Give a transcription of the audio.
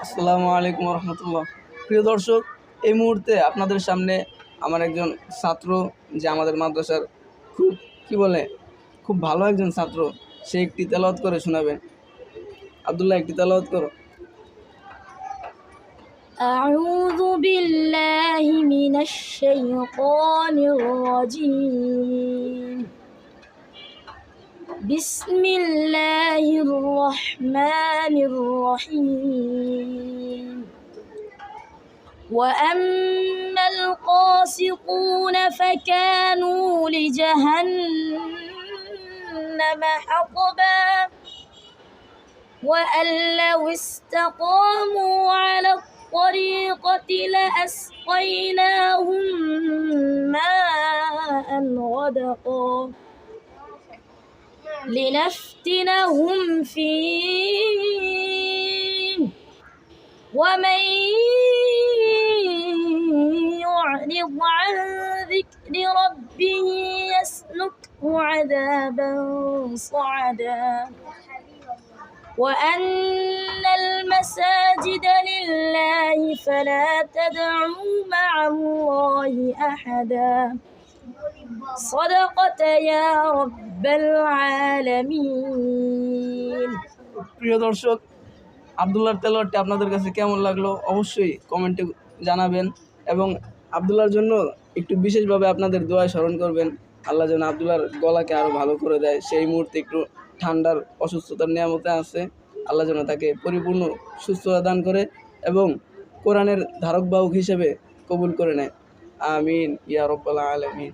আসসালামু আলাইকুম রহমতুল্লাহ। প্রিয় দর্শক, এই মুহূর্তে আপনাদের সামনে আমার একজন ছাত্র, যে আমাদের মাদ্রাসার খুব ভালো একজন ছাত্র, সে একটি তেলাওয়াত করে শোনাবেন। আব্দুল্লাহ, একটি তেলাওয়াত করো। أعوذ بالله من الشيطان الرجيم. بسم الله الرحمن الرحيم. وأما القاسطون فكانوا لجهنم حطبا وأن لو استقاموا على الطريقة لأسقيناهم ماء غدقا لنفتنهم فيه ومن يعرض عن ذكر ربه يسلكه عذابا صعدا وأن المساجد لله فلا تدعوا مع الله أحدا صدقت يا رب العالمين. প্রিয় দর্শক, আব্দুল্লাহর তেলাওয়াতটি আপনাদের কাছে কেমন লাগলো অবশ্যই কমেন্টে জানাবেন, এবং আব্দুল্লাহর জন্য একটু বিশেষভাবে আপনাদের দোয়ায় স্মরণ করবেন। আল্লাহ যেন আব্দুল্লাহর গলাকে আরও ভালো করে দেয়। সেই মুহূর্তে একটু ঠান্ডার অসুস্থতার নিয়ামতে আছে। আল্লাহ যেন তাকে পরিপূর্ণ সুস্থতা দান করে এবং কোরআনের ধারক বাহক হিসেবে কবুল করে নেয়। আমিন ইয়া রব্বাল আলামিন।